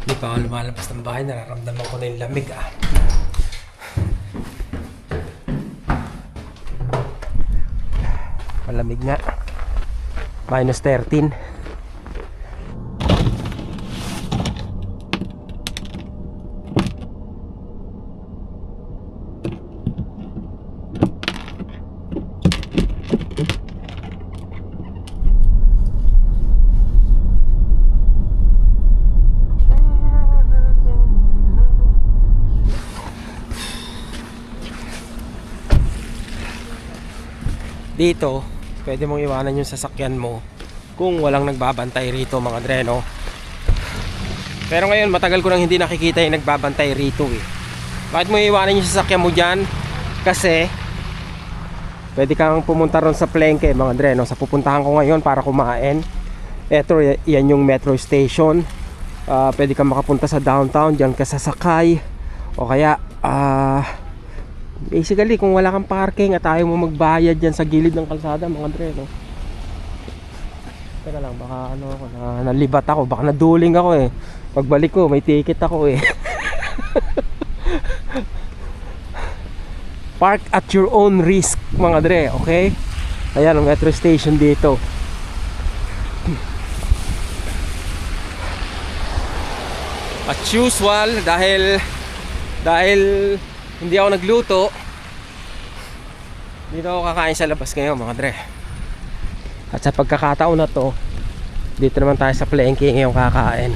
Hindi pa ako lumalabas ng bahay, nararamdaman ko na yung lamig ah. Malamig nga. Minus 13. Dito, pwede mong iwanan yung sasakyan mo kung walang nagbabantay rito mga dreno. Pero ngayon matagal ko nang hindi nakikita yung nagbabantay rito eh. Bakit mo iwanan yung sasakyan mo dyan? Kasi pwede kang pumunta ron sa Palengke mga dreno. Sa pupuntahan ko ngayon para kumain. Eto, yan yung metro station. Pwede kang makapunta sa downtown, dyan ka sasakay. O kaya basically kung wala kang parking at ayaw mo magbayad dyan sa gilid ng kalsada mga dreno. Teka lang, baka ano ako, nalibat ako, baka naduling ako eh. Pagbalik ko may ticket ako eh. Park at your own risk mga dre, okay? Ayan ang metro station dito. As usual, dahil hindi ako nagluto, dito ako kakain sa labas ngayon mga dre. At sa pagkakataon na to, dito naman tayo sa Palengke ngayong kakain.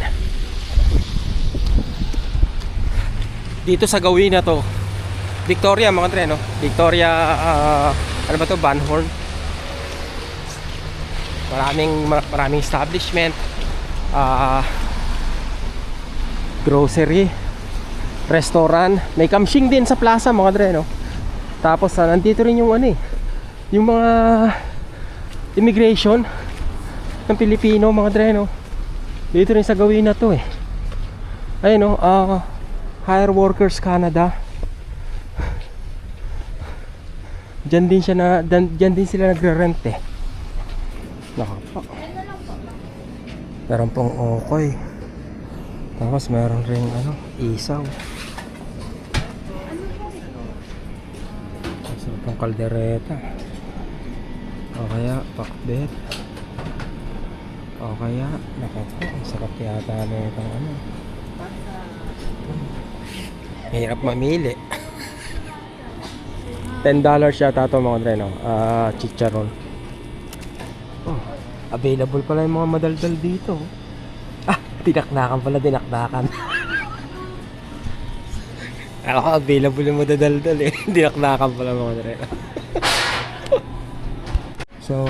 Dito sa gawin na to, Victoria mga dre, no? Victoria, ano ba to? Banhorn. Maraming establishment, grocery, restaurant, may kamsing din sa plaza mga dre, no? Tapos nandito rin yung ano eh, yung mga immigration ng Pilipino mga dre, no? Dito rin sa gawin na to eh. Ayun no, Hire Workers Canada. Diyan din sila nagre-rent eh. Nakapa. Meron pong okay. Tapos meron ring ano, isaw. Tapos pang kaldereta. O kaya pakbet. O kaya nakapa, ang sarap yata na itong ano. Hirap mamili. $10 yata ito mga dre, no? Chicharon. Oh, available pala yung mga madaldal dito. Dinakdakan pala, dinakdakan. Ako available yung madadaldal eh. Dinakdakan pala mga dre. So,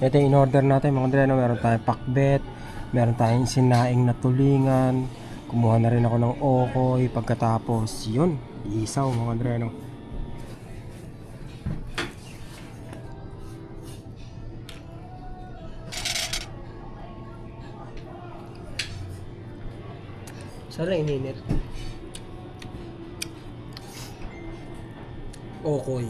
ito yung in-order natin mga dre, no? Meron tayong pakbet, meron tayong sinaing na tulingan, kumuha na rin ako ng okoy, pagkatapos yun, isaw mga dre, no? Sana ininit. Okoy.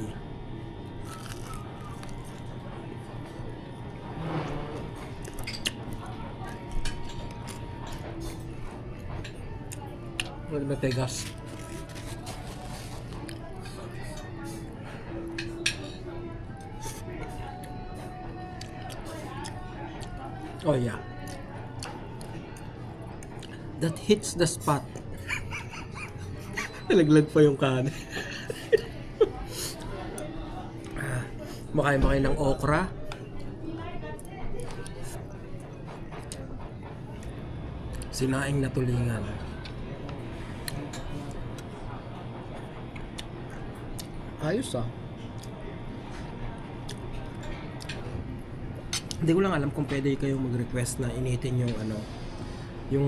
Matigas. Oh yeah. That hits the spot. Nalaglag pa yung kanin. Makain ng okra. Sinaing na tulingan. Ayos ah. Hindi ko lang alam kung pwede kayong mag-request na initin yung ano, yung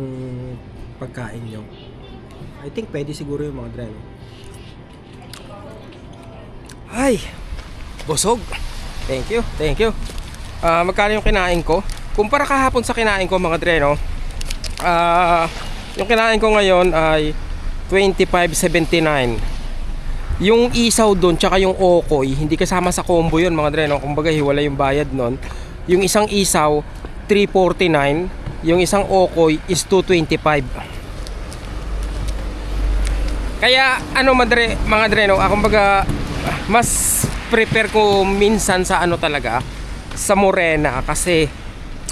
pagkain nyo. I think pwede siguro yung mga dre. Ay, busog. Thank you. Magkano yung kinain ko? Kumpara kahapon sa kinain ko mga dre, no? Yung kinain ko ngayon ay $25.79. Yung isaw doon tsaka yung okoy, hindi kasama sa combo yun mga dre, no? Kumbaga hiwala yung bayad nun. Yung isang isaw $3.49, yung isang okoy is $2.25. Kaya ano mga dre, no, ako baga mas prepare ko minsan sa ano talaga, sa Morena, kasi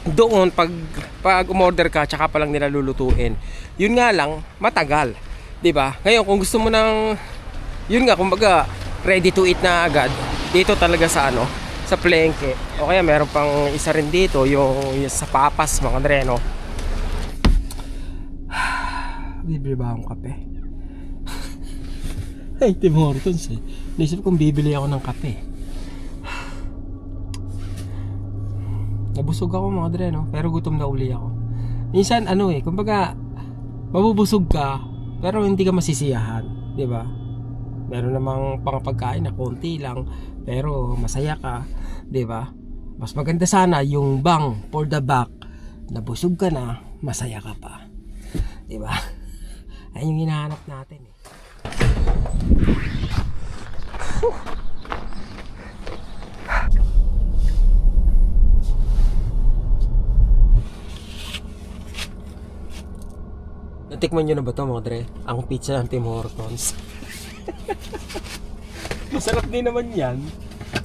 doon pag umorder ka tsaka pa lang nila lulutuin. Yun nga lang matagal, 'di ba? Ngayon kung gusto mo ng yun nga kumbaga ready to eat na agad, dito talaga sa ano, sa Palengke. O kaya meron pang isa rin dito yung sa Papas mga dre, no. Bibili ba akong kape? Ay, Tim Hortons eh. Naisip kong bibili ako ng kape. Nabusog ako mga dre, no? Pero gutom na uli ako. Minsan ano eh, kumbaga mabubusog ka pero hindi ka masisiyahan, 'di ba? Meron namang pangpagkain na konti lang pero masaya ka, 'di ba? Mas maganda sana yung bang for the back. Nabusog ka na, masaya ka pa. 'Di ba? Ayun yung hinahanap natin eh. Natikman nyo na ba ito mga dre? Ang pizza ng Tim Hortons. Masarap din naman yan.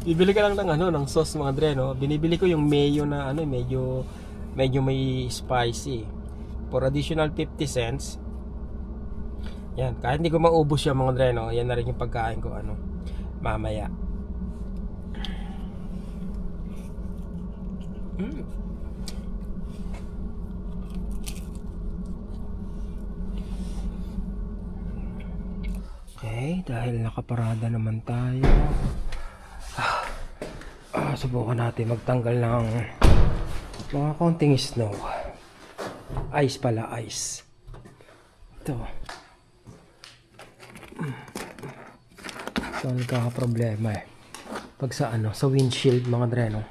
Bibili ka lang ng ano, ng sauce mga dre, no? Binibili ko yung mayo na ano, medyo may spicy. For additional 50 cents. Yan, kahit hindi ko maubos yan mga dre, no? Yan na rin yung pagkain ko ano, mamaya. Okay, dahil nakaparada naman tayo, subukan natin magtanggal ng mga konting snow. Ice pala, ice. Ito. Ito ang nagkakaproblema eh. Pag sa ano, sa windshield mga dreno.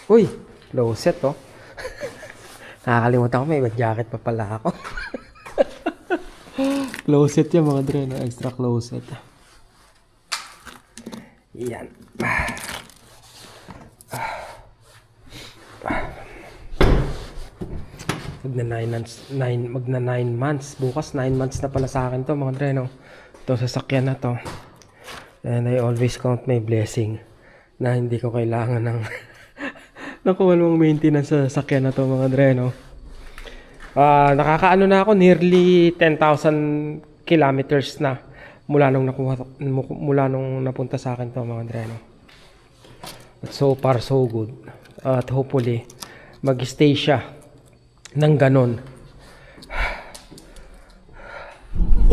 Uy, closet oh. Nakakalimutan ko, may jacket pa pala ako. Closet yan mga dre, no? Extra closet. Yan. Magna 9 months. Bukas 9 months na pala sa akin to mga dre, no? Ito sasakyan na to. And I always count my blessing na hindi ko kailangan ng nakuha maintenance sa sasakyan na to mga dre, no? Nakakaano na ako, nearly 10,000 kilometers na mula nung napunta sa akin to mga dreno. But so far so good. At hopefully mag-stay siya ng ganon.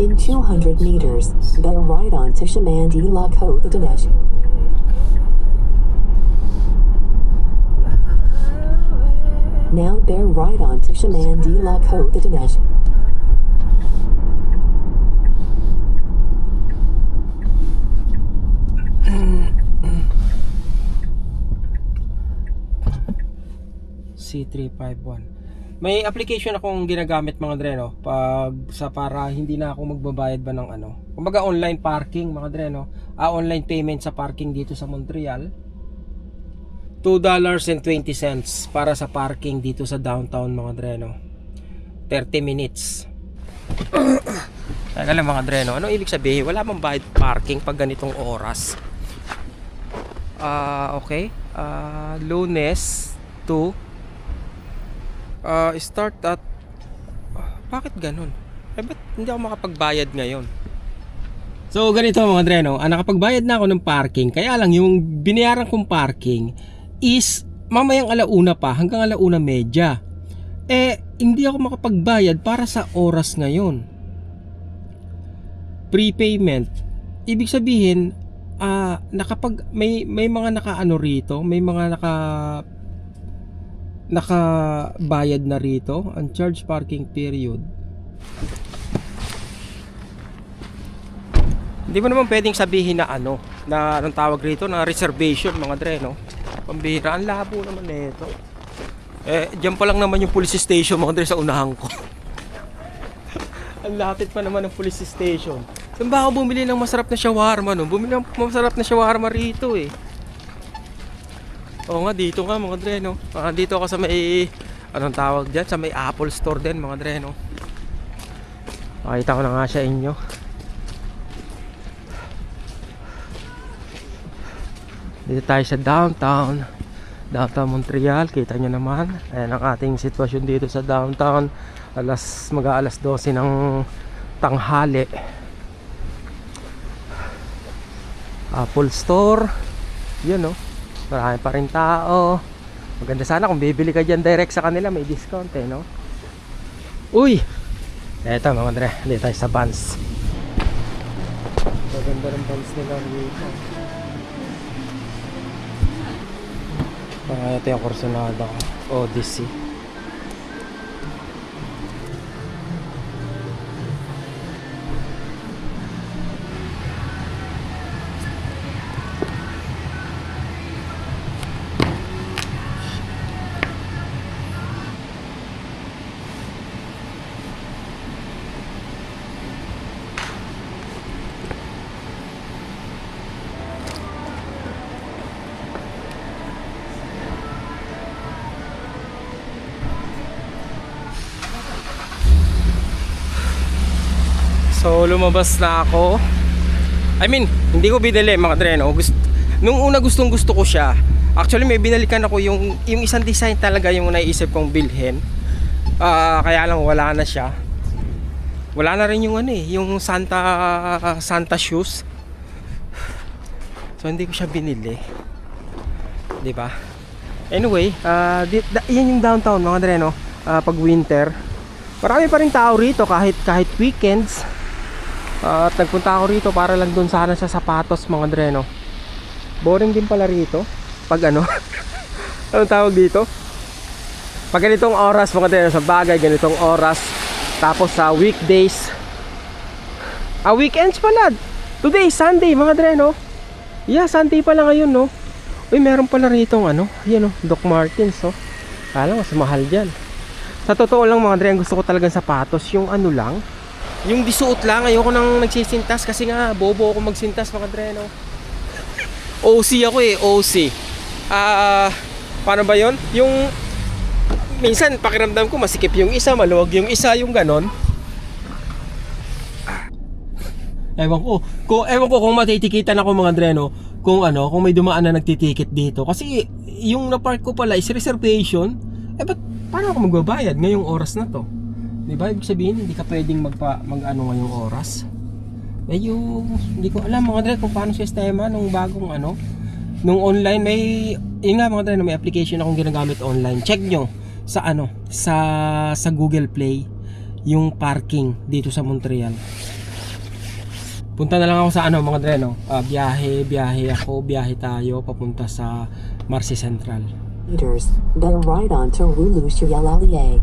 In 200 meters, bear right on to Shamandi Lakho Dinesh. Now bear right on to Shamandi Lakho Dinesh. C351. May application akong ginagamit mga dreno para hindi na ako magbabayad ba ng ano. Kumbaga online parking mga dreno. Online payment sa parking dito sa Montreal. $2.20 para sa parking dito sa downtown mga dreno. 30 minutes. Teka lang mga dreno, ano ibig sabihin? Wala bang bayad parking pag ganitong oras? Okay. Lunes to start at bakit ganun? Ba't hindi ako makapagbayad ngayon? So ganito mga dreno, nakapagbayad na ako ng parking. Kaya lang yung binayaran kong parking is mamayang alauna pa, hanggang alauna medya. Hindi ako makapagbayad para sa oras ngayon. Prepayment. Ibig sabihin, may mga nakaano rito, may mga nakabayad na rito. Uncharged parking period. Hindi mo naman pwedeng sabihin na anong tawag rito, na reservation mga dreno. Pambihira, ang labo naman nito. Diyan pa lang naman yung police station mga dre sa unahan ko. Ang lapit pa naman ng police station. Saan ba ako bumili ng masarap na shawarma, no? Bumili ng masarap na shawarma rito eh. Oo nga, dito nga mga dre, no? Dito ako sa may, anong tawag dyan? Sa may Apple Store din mga dre, no? Makita ko na nga siya inyo. Dito tayo sa downtown Montreal. Kita nyo naman, ayan ang ating sitwasyon dito sa downtown. Mag-aalas 12 ng tanghali. Apple Store, yun, no? Marami pa rin tao. Maganda sana kung bibili ka dyan direct sa kanila, may discount eh, no? Uy! Eto mga Andre, dito tayo sa Vans. Maganda rin Vans nila dito. Ito yung Corsonada Odyssey. So lumabas na ako. I mean, hindi ko binili mga Dre, no? Nung una gustong gusto ko siya. Actually may binalikan ako yung isang design talaga yung naisip kong bilhin. Kaya lang wala na siya. Wala na rin yung ano eh, yung Santa shoes. So hindi ko siya binili. 'Di ba? Anyway, yan yung downtown mga Dre, no? Pag winter, marami pa rin tao rito kahit weekends. At nagpunta ako rito para lang dun sana sa sapatos mga Dre, no? Boring din pala rito pag ano anong tawag dito? Pag ganitong oras mga Dre, sa bagay ganitong oras. Tapos sa weekdays, weekends pala. Today Sunday mga Dre, no? Yeah, Sunday pala ngayon, no? Uy, meron pala rito ano, yan, no? Doc Martens, oh. Kala mas mahal dyan. Sa totoo lang mga Dre, ang gusto ko talagang sapatos yung ano lang, yung disuot lang. Ayoko nang nagsisintas kasi nga bobo ako magsintas mga Dre, no? OC ako eh, OC. Paano ba yon? Yung minsan pakiramdam ko masikip yung isa, maluwag yung isa, yung ganon. Ewan ko kung matitikitan ako mga Dre, no? Kung may dumaan na nagtitikit dito. Kasi yung na-park ko pala is reservation. Paano ako magbabayad ngayong oras na to? Diba? Ibig sabihin, hindi ka pwedeng ngayong oras. Medyo, hindi ko alam mga Dre kung paano sistema nung bagong nung online. Yun nga mga Dre, may application akong ginagamit online. Check nyo sa Google Play yung parking dito sa Montreal. Punta na lang ako sa mga Dre, no? Biyahe tayo papunta sa Marcy Central. Meters, then right on to Rue Louis-Chevalier.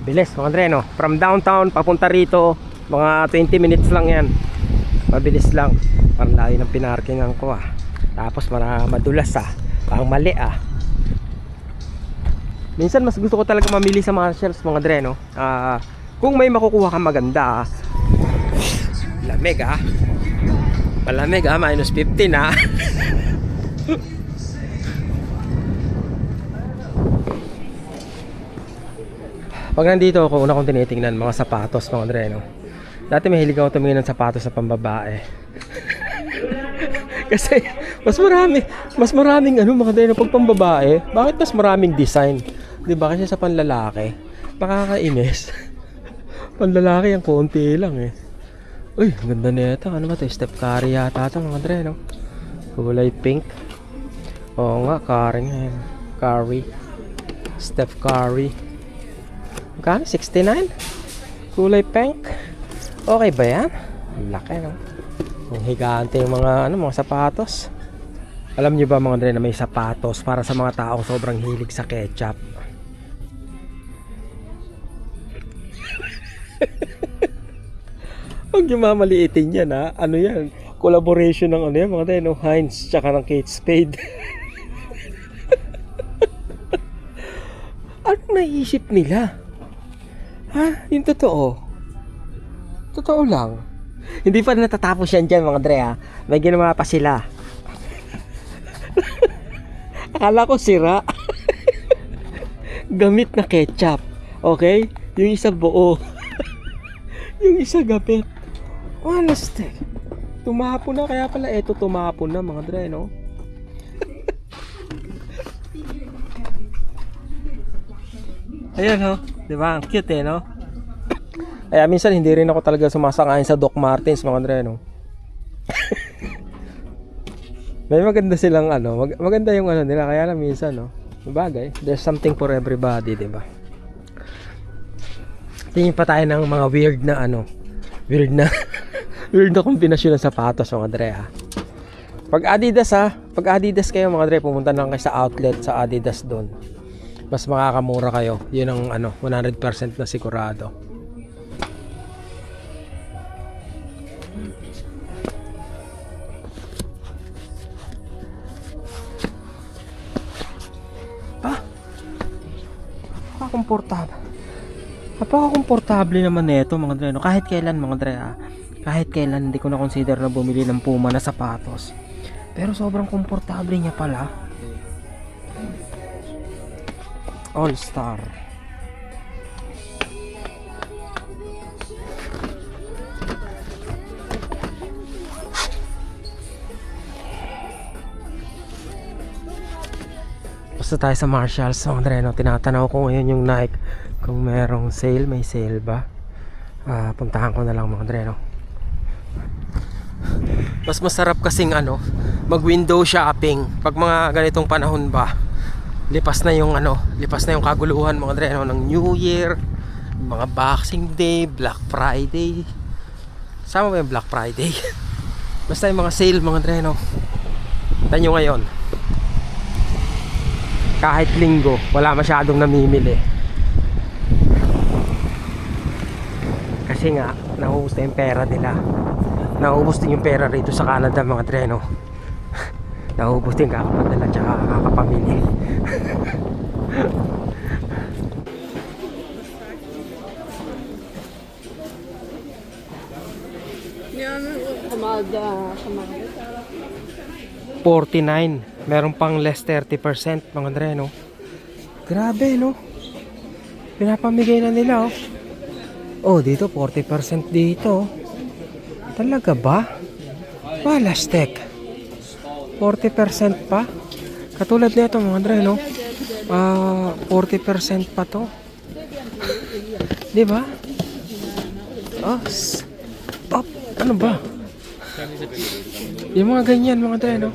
Bilis mga Dre, no? From downtown papunta rito, mga 20 minutes lang yan. Mabilis lang. Parang layo ng pinarkingan ko Tapos madulas parang mali Minsan mas gusto ko talaga mamili sa Marshalls mga Dre, no? Kung may makukuha kang maganda lamig malamig minus 15 Pag nandito ako, una kong tinitingnan mga sapatos mga Dre, no? Dati mahilig ako tumingin ng sapatos sa pambabae. Kasi mas maraming mga Dre, no? Pag pambabae, bakit mas maraming design? Diba? Kasi sa panlalaki nakakainis. Panlalaki ang konti lang Uy, ang ganda nito. Ano ba ito? Steph Curry yata ito mga Dre, no? Kulay pink. Oo nga, Curry. Steph Curry. Magkano? 69? Kulay pink. Okay ba yan? Ang laki, no? Ang higante yung mga sapatos. Alam niyo ba mga Dre na may sapatos para sa mga taong sobrang hilig sa ketchup? Huwag yung mamaliitin yan Ano yan? Collaboration ng mga Dre, no? Heinz tsaka ng Kate Spade. Ano naisip nila? Yung totoo. Totoo lang. Hindi pa natatapos yan dyan mga Dre May ginawa pa sila. Akala ko sira. gamit na ketchup. Okay? Yung isa buo. Yung isa gamit. Honest. Tumapon na, kaya pala eto tumapon na mga dre, no? Ayan, ho. Diba? Ang cute, eh, no? Kaya minsan hindi rin ako talaga sumasakain sa Doc Martens, mga dre, no? May maganda silang ano, maganda yung ano nila, kaya lang minsan, no? Bagay, there's something for everybody, diba? Tingin pa tayo ng mga weird na ano, weird na weird na kombinasyon ng sapatos, mga dre, ha. Pag Adidas kayo, mga dre, pumunta lang kayo sa outlet sa Adidas doon. Mas makakamura kayo. Yun ang ano, 100% na sigurado. Napaka-komportable naman nito, mga dre, no? Kahit kailan, mga dre, kahit kailan hindi ko na consider na bumili ng Puma na sapatos, pero sobrang komportable niya pala. All Star. Basta tayo sa Marshalls, mga dre, no? Tinatanaw ko ngayon yung Nike kung merong sale. May sale ba? Puntahan ko na lang, mga dre, no? Mas masarap kasing ano, mag window shopping pag mga ganitong panahon ba. Lipas na yung kaguluhan, mga dre, no? Ng New Year, mga Boxing Day, Black Friday. Sama ba yung Black Friday? Basta yung mga sale, mga dre, no? Tanyo ngayon, kahit linggo, wala masyadong namimili. Kasi nga, nauubos na yung pera nila. Nauubos din yung pera rito sa Canada, mga dre, no? Nauubos din kakapadala tsaka kakapamili. $49. Meron pang less 30%, mga dre, no? Grabe, no? Pinapamigay na nila, oh. Oh, dito 40% dito. Talaga ba? Palastek. 40% pa? Katulad nito, mga dre, no? 40% pa to. 'Di ba? Oh, ano ba? Yung mga ganyan, mga dre, no?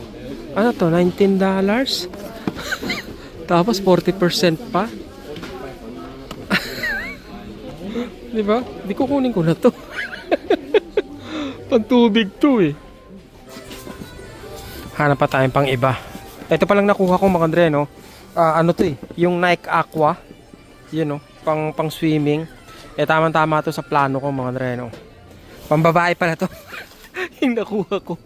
Ano to? $19? Tapos 40% pa? Di ba? Di ko kunin ko na to. Pantubig to, eh. Hanap pa tayong pang iba. Ito pa lang nakuha ko, mga dre, no? Ano to, eh? Yung Nike Aqua. Yun, no? Pang swimming. Tama-tama to sa plano ko, mga dre, no? Pambabae pala to. Yung nakuha ko.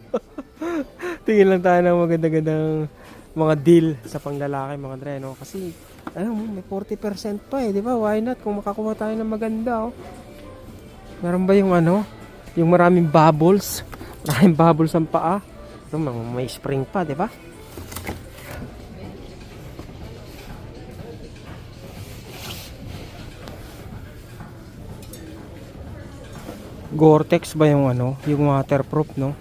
Tingin lang tayo ng maganda-gandang mga deal sa panglalaki, mga dre, no? Kasi alam mo, may 40% pa, eh, di ba? Why not kung makakuha tayo ng maganda, oh. Meron ba yung ano, yung maraming bubbles ang paa? May spring pa, di ba? Gore-Tex ba yung ano, yung waterproof, no?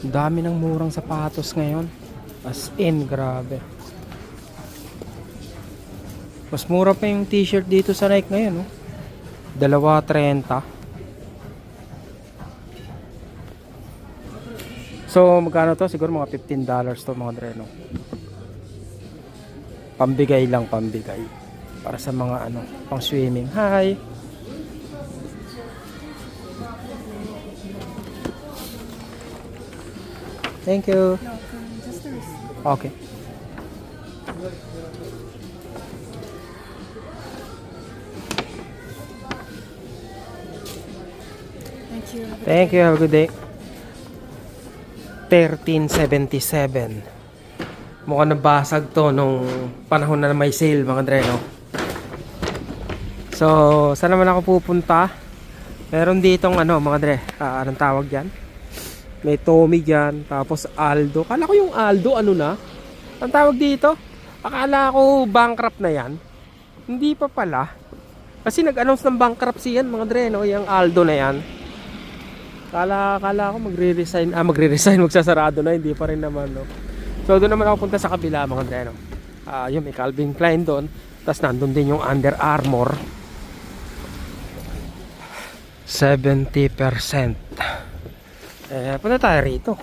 Dami ng murang sapatos ngayon. As in, grabe. Mas mura pa yung t-shirt dito sa Nike ngayon, no? $2.30. So, magkano to? Siguro mga $15 to, mga dre, no? Pambigay lang, pambigay. Para sa mga ano, pang swimming. Hi! Thank you. Okay. Thank you. Have a good day. 1377. Mukhang nabasag to nung panahon na may sale, mga dre, no? So, saan naman ako pupunta? Meron ditong ano, mga dre, anong tawag dyan? May Tommy dyan, tapos Aldo. Kala ko yung Aldo, ano na? Ang tawag dito, akala ko bankrupt na yan. Hindi pa pala. Kasi nag-announce ng bankruptcy yan mga dre, no? Yung Aldo na yan. Kala ko magre-resign, magsasarado na, hindi pa rin naman, no? So doon naman ako punta sa kabila mga dre, no? Yung may Calvin Klein doon. Tapos nandun din yung Under Armour. 70%. Punta tayo rito.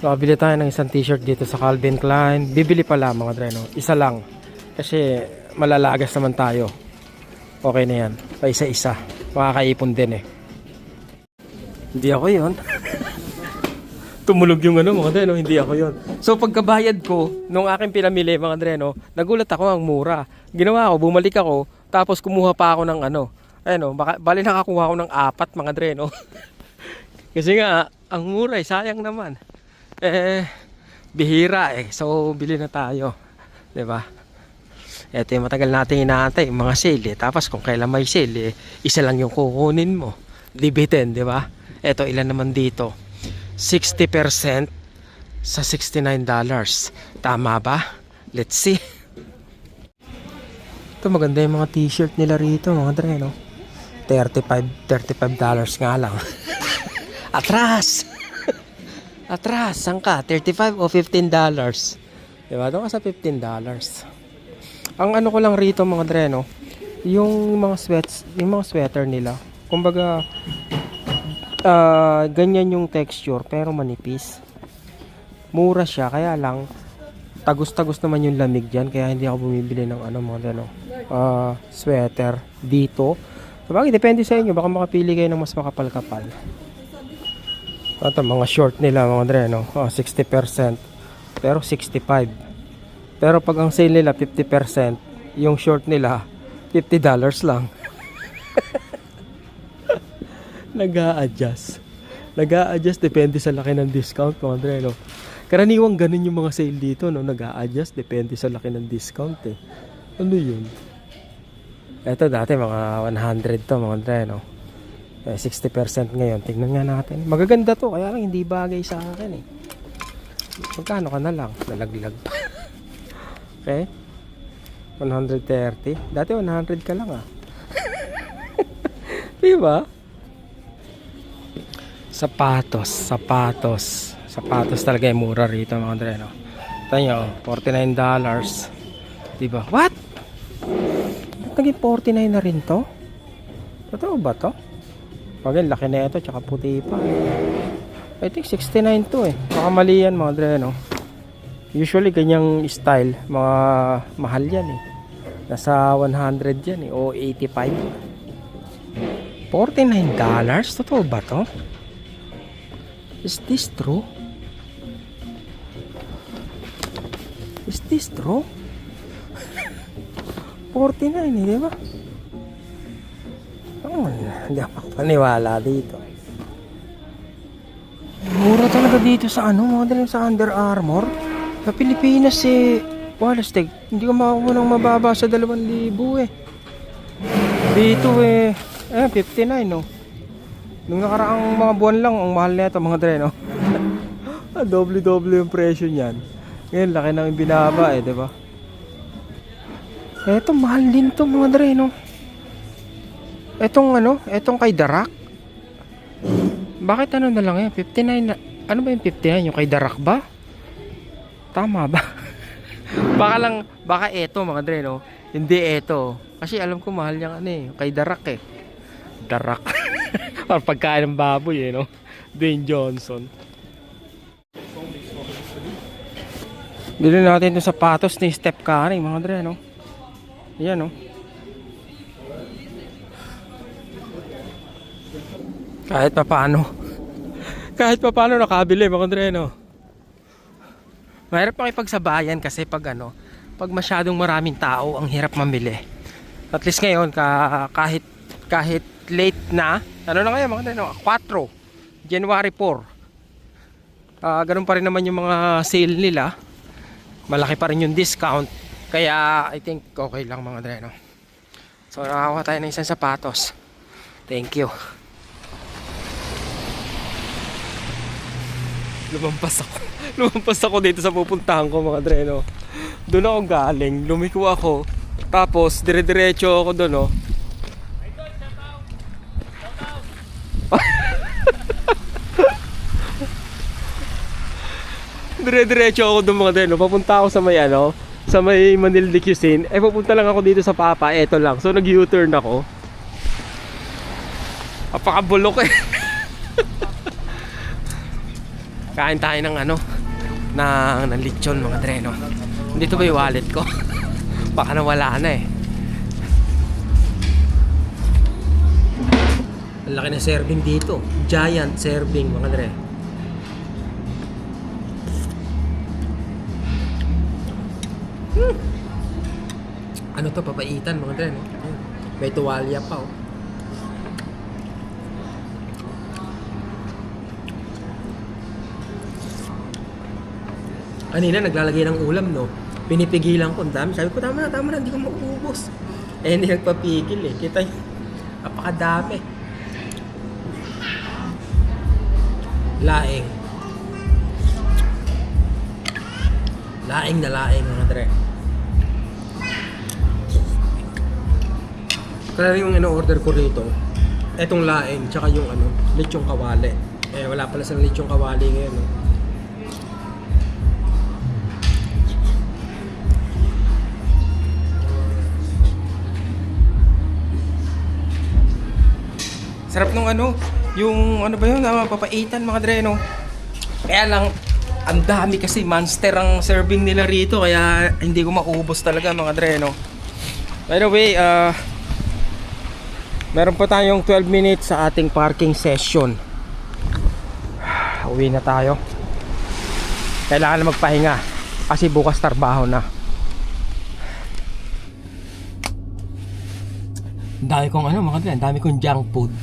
So, bili tayo ng isang t-shirt dito sa Calvin Klein. Bibili pala mga dre, no? Isa lang. Kasi malalagas naman tayo. Okay na yan. Pa isa-isa. Makakaipon din eh. Hindi ako yon. Tumulog yung mga dre, no? Hindi ako yon. So pagkabayad ko, nung aking pinamili mga dre, no? Nagulat ako ang mura. Ginawa ko, bumalik ako. Tapos kumuha pa ako ng bali nakakuha ako ng 4 mga dre, no? Kasi nga, ang mura eh, sayang naman. Bihira eh. So bili na tayo. 'Di ba? Ito yung matagal natin inaantay, yung mga sale eh. Tapos kung kailan may sale eh, isa lang yung kukunin mo. Dividend, 'di ba? Ito ilan naman dito? 60% sa $69. Tama ba? Let's see. Ito maganda yung mga t-shirt nila rito, mga dre, no? $35 nga lang. Atras! Atras, saan ka? $35 o $15? Diba? Doon ka sa $15. Ang ano ko lang rito mga dre, no? Yung mga sweater nila. Kumbaga, ganyan yung texture pero manipis. Mura siya, kaya lang tagus-tagus naman yung lamig dyan. Kaya hindi ako bumibili ng mga dre, no? Sweater dito. Sabagay, depende sa inyo. Baka makapili kayo ng mas makapal-kapal. Ito, mga short nila mga dre, no? 60%. Pero 65. Pero pag ang sale nila 50%, yung short nila $50 lang. Nag-a-adjust. Nag-a-adjust depende sa laki ng discount mga dre, no? Karaniwang ganun yung mga sale dito, no? Nag-a-adjust depende sa laki ng discount eh. Ano yun? Ito dati mga 100 to mga dre, no? 60% ngayon. Tingnan nga natin. Magaganda to. Kaya lang hindi bagay sa akin eh. Magkano ka na lang? Nalaglag pa. Okay? 130. Dati 100 ka lang ah. Diba? Sapatos talaga yung mura rito mga dre, no? Ito nyo, $49. Diba? What? Naging 49 na rin to? Totoo ba to? Okay, laki na ito, tsaka puti pa. I think 69 to eh. Baka mali yan mga dre, no? Usually ganyang style, mga mahal yan eh. Nasa 100 yan eh, o 85. $49? Totoo ba to? Is this true? Is this true? 49 eh, di ba? Hindi ako paniwala dito. Mura talaga dito sa mga dali sa Under Armour. Sa Pilipinas eh, Walastig, hindi ko makakuha ng mababa sa 2,000 eh. Dito eh, 59 no. Nung nakaraang mga buwan lang, ang mahal nito mga dre, no? Doble-doble yung presyo niyan. Ngayon, laki nang binaba eh, di ba? Eto, mahal din to mga dre, no? Etong kay Darak. Bakit na lang yan? 59 na, ano ba yung 59? Yung kay Darak ba? Tama ba? baka eto mga dre, no? Hindi eto. Kasi alam ko mahal niyang kay Darak eh. Darak. Parang pagkain ng baboy eh, no? Dwayne Johnson. Bili natin itong sapatos ni Steph Curry mga dre, no? Yan, no? Kahit pa paano nakabili mga dre, no? Mahirap makipagsabayan kasi pag masyadong maraming tao, ang hirap mamili. At least ngayon, kahit late na, ano na ngayon mga dre, no? 4, January 4. Ganun pa rin naman yung mga sale nila. Malaki pa rin yung discount. Kaya I think okay lang mga dreno. So nakakuha tayo ng isang sapatos. Thank you. Lumampas ako dito sa pupuntahan ko mga dreno. Doon ako galing, lumiko ako. Tapos dire-diretso ako doon, oh. Dire-diretso ako doon mga dreno. Papunta ako sa may sa may Manila Cuisine. Papunta lang ako dito sa Papa. Eto lang. So nag-U-turn ako. Apakabulok eh. Kain tayo ng ng lechon mga dreno. Dito ba yung wallet ko? Baka nawala na eh. Ang laki na serving dito. Giant serving mga dre. Ano to, papaitan mga dre, no? May tuwalya pa, oh. Kanina naglalagay ng ulam, no? Pinipigilan ko, ang dami. Sabi ko, tama na, hindi ko mauubos. Eh, hindi nagpapigil eh. Kita nyo, napakadami. Laing. Laing na laing, mga dre. Kaya yung order ko rito, etong laing, tsaka yung lechong kawali. Eh, wala pala sa lechong kawali ngayon, no? Sarap nung yung ba yun, papaitan mga dre, no? Kaya lang, ang dami kasi, monster ang serving nila rito, kaya hindi ko maubos talaga mga dre, no? By the way, meron pa tayong 12 minutes sa ating parking session. Uwi na tayo. Kailangan na magpahinga kasi bukas trabaho na. Ang dami kong mga dre, ang dami kong junk food.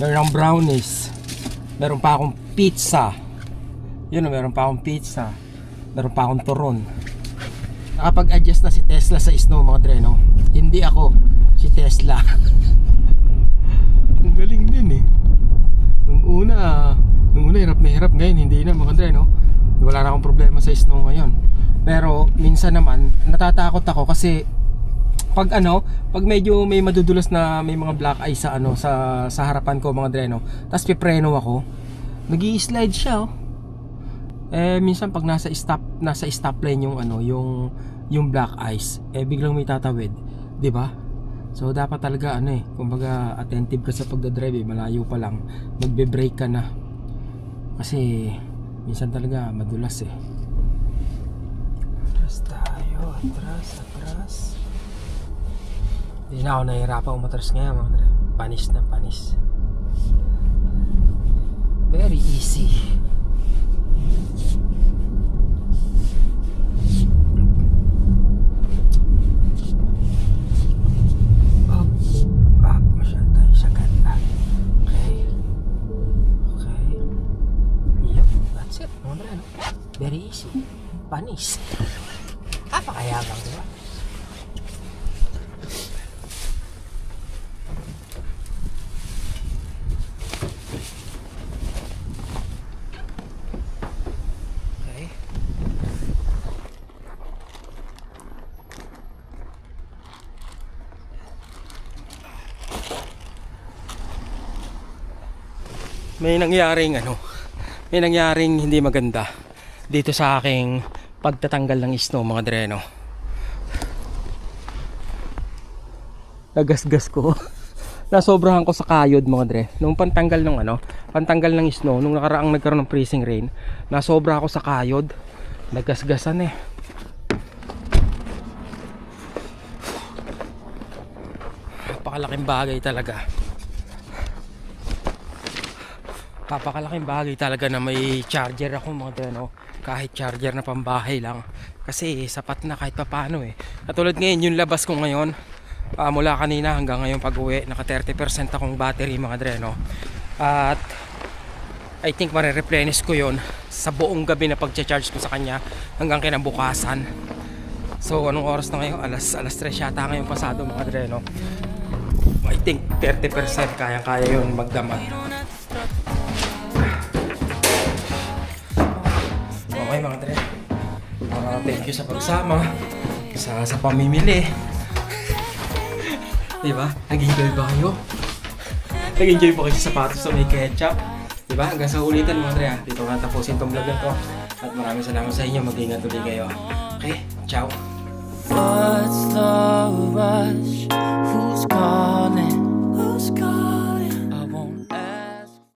Meron akong brownies. Meron pa akong pizza. Meron pa akong pizza. Meron pa akong turon. Nakapag-adjust na si Tesla sa snow mga dre, no? Hindi ako, si Tesla. Ang galing din eh. Nung una hirap na hirap. Ngayon hindi na mga dre, no? Wala na akong problema sa snow ngayon. Pero minsan naman natatakot ako kasi pag medyo may madudulas na may mga black eye sa sa harapan ko mga dreno, tapos pipreno ako, nag-i-slide siya, oh. Eh minsan pag nasa stop lane yung black eyes, biglang may tatawid, 'di ba? So dapat talaga kumbaga attentive ka sa pagdadrive, malayo pa lang magbe-brake ka na. Kasi minsan talaga madulas eh. Atras. Hindi na ako nahihirapan umatras ngayon mga dre. Panis na panis. Very easy. Up. Masyado tayo sa ganda. Okay. Yep, that's it mga dre, no? Very easy. Panis. Napakayabang, diba? May nangyaring hindi maganda dito sa aking pagtatanggal ng snow mga dreno. Nagasgas ko. Nasobrahan ko sa kayod mga dre. Nung pantanggal ng snow, nung nagkaroon ng freezing rain, nasobra ako sa kayod. Nagasgasan eh. Napakalaking bagay talaga. Papakalaking bagay talaga na may charger ako mga dre, no? Kahit charger na pambahay lang, kasi sapat na kahit papano eh. Katulad ngayon yung labas ko ngayon, mula kanina hanggang ngayon pag uwi, naka 30% akong battery mga dre, no? At I think marireplenish ko yon sa buong gabi na pagcha-charge ko sa kanya hanggang kinabukasan. So anong oras na ngayon? Alas 3 yata ngayon pasado mga dre, no? I think 30% kaya yun magdamag. Okay mga dre, thank you sa pagsama sa pamimili. Diba? Nag-enjoy ba kayo? Nag-enjoy ba kayo sa sapatos na may ketchup? Diba? Hanggang sa ulitan mga dre, dito nga tapusin tong vlog na to. At maraming salamat sa inyo. Mag-ingat ulit kayo. Okay? Ciao! What's the rush? Who's calling? Who's calling?